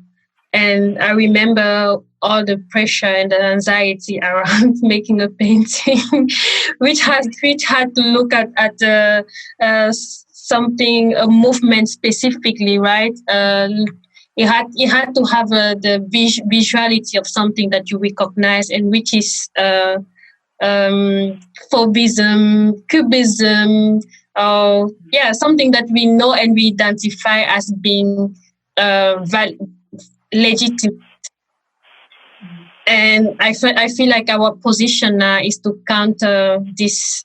and I remember all the pressure and the anxiety around making a painting, which had to look at something, a movement specifically, right? It had to have the visuality of something that you recognize, and which is Fauvism, Cubism, something that we know and we identify as being legitimate. And I feel like our position now is to counter this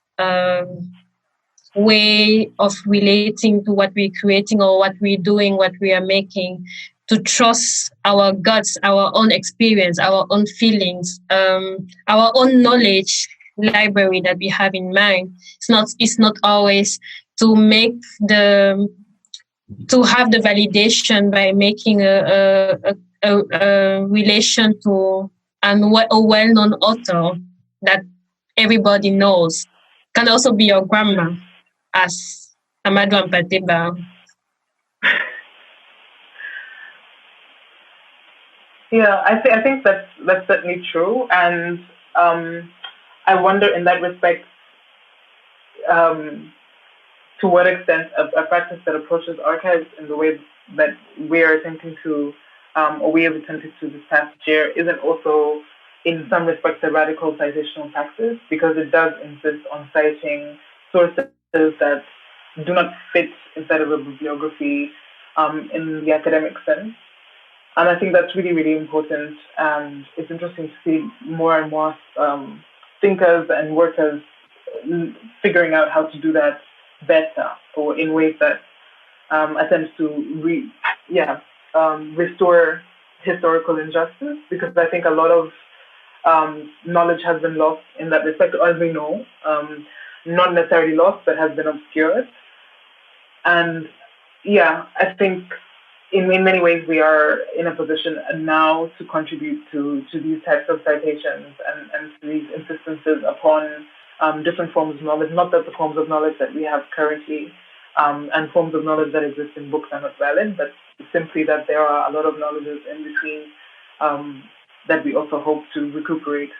way of relating to what we're creating or what we're doing, what we are making, to trust our guts, our own experience, our own feelings, our own knowledge library that we have in mind. It's not always to have the validation by making a relation to a well-known author that everybody knows. Can also be your grandma, as Amadou Hampâté Bâ. Yeah, I think that's certainly true, and I wonder in that respect to what extent a practice that approaches archives in the way that we are attempting to, or we have attempted to this past year, isn't also in some respects a radical citational practice, because it does insist on citing sources that do not fit inside of a bibliography in the academic sense. And I think that's really, really important. And it's interesting to see more and more thinkers and workers figuring out how to do that better, or in ways that attempts to restore historical injustice, because I think a lot of knowledge has been lost in that respect, as we know, not necessarily lost, but has been obscured. And I think in many ways we are in a position now to contribute to these types of citations and to these insistences upon different forms of knowledge, not that the forms of knowledge that we have currently and forms of knowledge that exist in books are not valid, but simply that there are a lot of knowledges in between that we also hope to recuperate.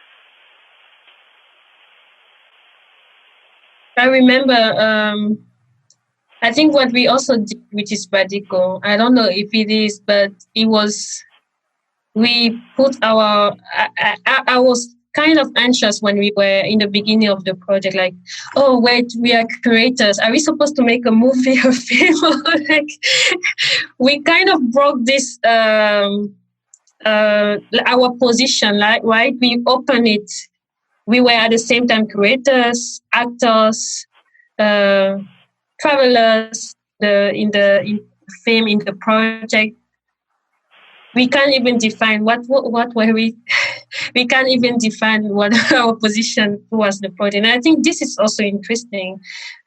I remember, I think what we also did, which is radical, I don't know if it is, but it was, we put I was kind of anxious when we were in the beginning of the project, like, oh wait, we are creators, are we supposed to make a movie or film? Like, we kind of broke this our position, like, right? We opened it. We were at the same time creators, actors, travelers, in the film, in the project. We can't even define what were we. We can't even define what our position towards the project. And I think this is also interesting,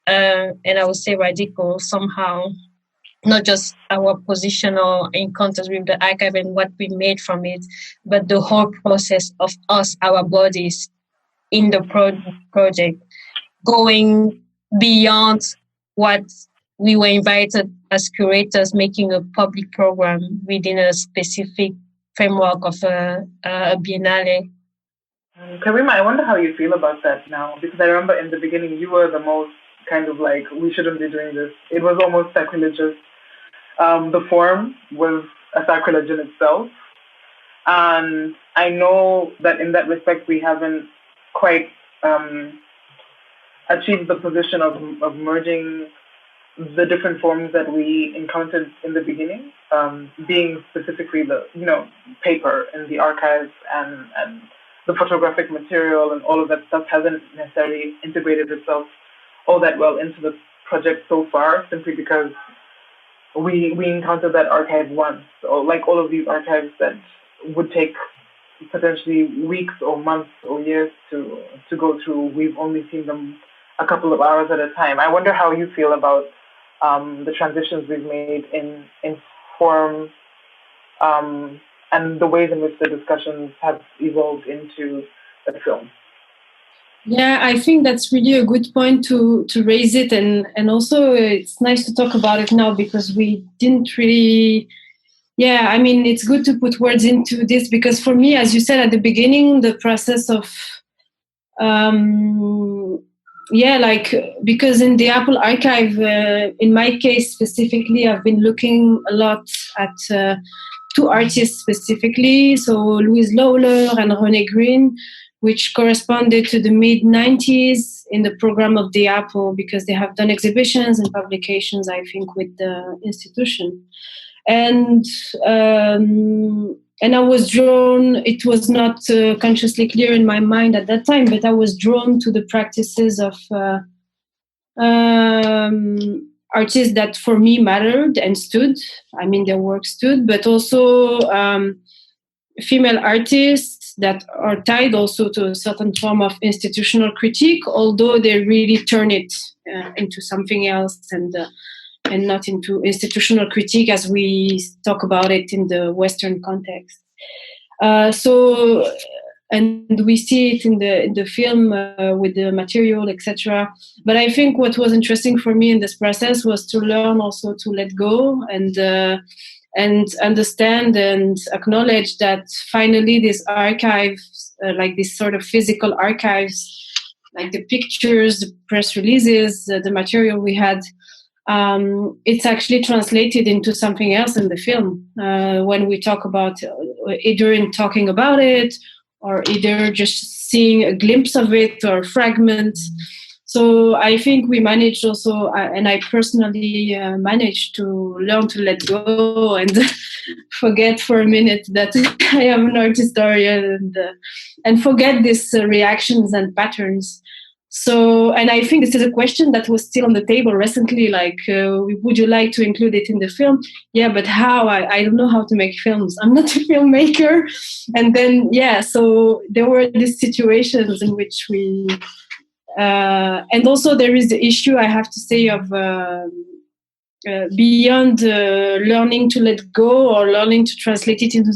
and I would say radical somehow. Not just our position or encounters with the archive and what we made from it, but the whole process of us, our bodies, in the project, going beyond what we were invited as curators, making a public program within a specific framework of a biennale. Karima, I wonder how you feel about that now, because I remember in the beginning you were the most kind of like, we shouldn't be doing this. It was almost sacrilegious. The form was a sacrilege in itself. And I know that in that respect, we haven't quite achieved the position of merging the different forms that we encountered in the beginning, being specifically the paper and the archives and the photographic material and all of that stuff hasn't necessarily integrated itself all that well into the project so far, simply because we encountered that archive once, or like all of these archives that would take potentially weeks or months or years to go through. We've only seen them a couple of hours at a time. I wonder how you feel about the transitions we've made in form, and the ways in which the discussions have evolved into the film. Yeah, I think that's really a good point to raise it, and also it's nice to talk about it now because we didn't really. Yeah, I mean, it's good to put words into this because for me, as you said at the beginning, the process of like because in the Apple archive, in my case specifically, I've been looking a lot at two artists specifically, so Louise Lawler and Renée Green, which corresponded to the mid-90s in the program of the Apple because they have done exhibitions and publications, I think, with the institution. And I was drawn, it was not consciously clear in my mind at that time, but I was drawn to the practices of artists that for me mattered and stood. I mean, their work stood, but also female artists that are tied also to a certain form of institutional critique, although they really turn it into something else and not into institutional critique as we talk about it in the Western context. And we see it in the film with the material, etc. But I think what was interesting for me in this process was to learn also to let go and understand and acknowledge that finally these archives, like this sort of physical archives, like the pictures, the press releases, the material we had, it's actually translated into something else in the film when we talk about either in talking about it or either just seeing a glimpse of it or fragments. So I think we managed also, and I personally managed to learn to let go and forget for a minute that I am an art historian and forget these reactions and patterns. So, and I think this is a question that was still on the table recently, like, would you like to include it in the film? Yeah, but how? I don't know how to make films. I'm not a filmmaker. And then, yeah, so there were these situations in which we, and also there is the issue, I have to say, of beyond learning to let go or learning to translate it into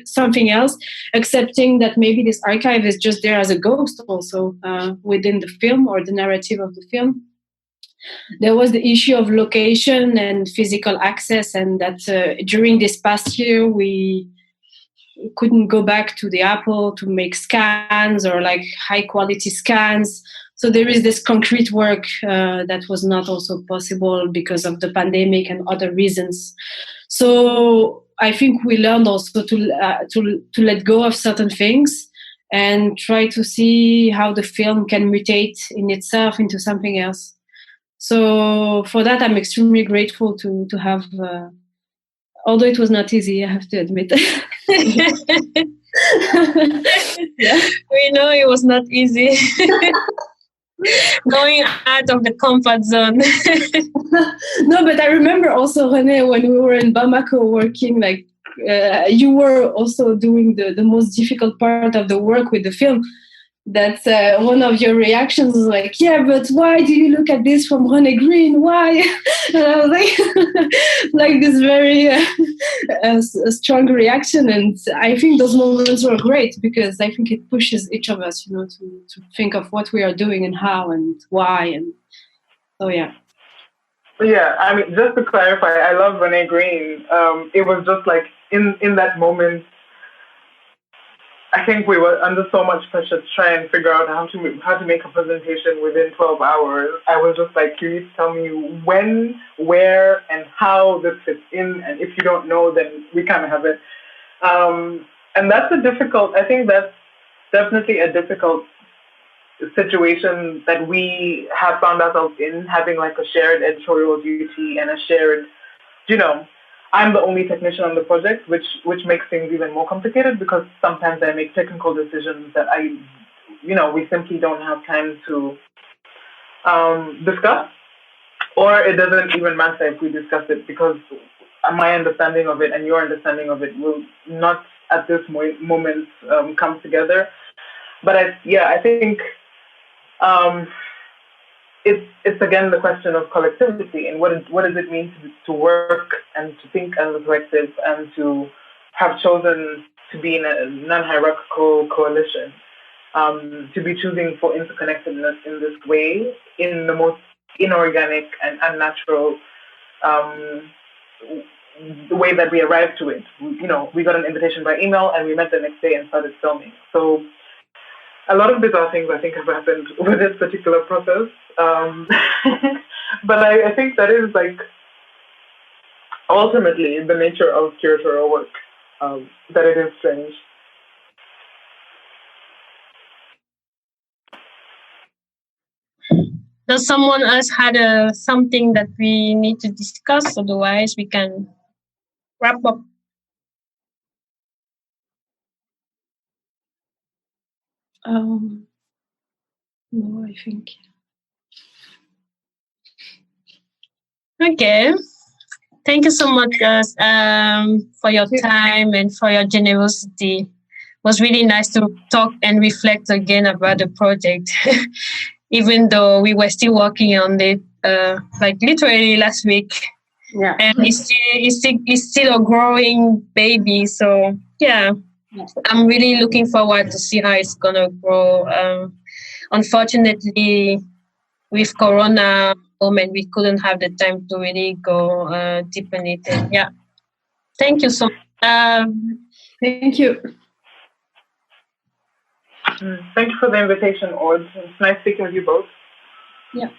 something else, accepting that maybe this archive is just there as a ghost also within the film or the narrative of the film. There was the issue of location and physical access, and that during this past year we couldn't go back to the Apple to make scans or like high quality scans. So there is this concrete work that was not also possible because of the pandemic and other reasons. So I think we learned also to let go of certain things and try to see how the film can mutate in itself into something else. So for that, I'm extremely grateful to have, although it was not easy, I have to admit. Yeah. We know it was not easy. Going out of the comfort zone. No, but I remember also, Renée, when we were in Bamako working, like you were also doing the most difficult part of the work with the film. That one of your reactions was like, yeah, but why do you look at this from Renée Green? Why? And I was like, like this very a strong reaction. And I think those moments were great because I think it pushes each of us, you know, to think of what we are doing and how and why. And so, yeah. Yeah, I mean, just to clarify, I love Renée Green. It was just like in that moment, I think we were under so much pressure to try and figure out how to make a presentation within 12 hours. I was just like, you need to tell me when, where, and how this fits in. And if you don't know, then we kind of have it. And that's I think that's definitely a difficult situation that we have found ourselves in, having like a shared editorial duty and a shared, you know, I'm the only technician on the project, which makes things even more complicated because sometimes I make technical decisions that we simply don't have time to discuss. or it doesn't even matter if we discuss it, because my understanding of it and your understanding of it will not at this moment come together. But I think it's again the question of collectivity, and what does it mean to work and to think as a collective, and to have chosen to be in a non-hierarchical coalition, to be choosing for interconnectedness in this way, in the most inorganic and unnatural the way that we arrived to it. We got an invitation by email and we met the next day and started filming. So a lot of bizarre things I think have happened with this particular process. But I think that is like ultimately the nature of curatorial work, that it is strange. Does someone else had something that we need to discuss? Otherwise, we can wrap up. No, I think. Okay. Thank you so much, guys, for your time and for your generosity. It was really nice to talk and reflect again about the project, even though we were still working on it, like literally last week. Yeah. And it's still a growing baby. So yeah, I'm really looking forward to see how it's gonna grow. Unfortunately, with Corona moment, we couldn't have the time to really go deep in it. And yeah, thank you so much. Thank you. Thank you for the invitation, Aude. It's nice speaking with you both. Yeah.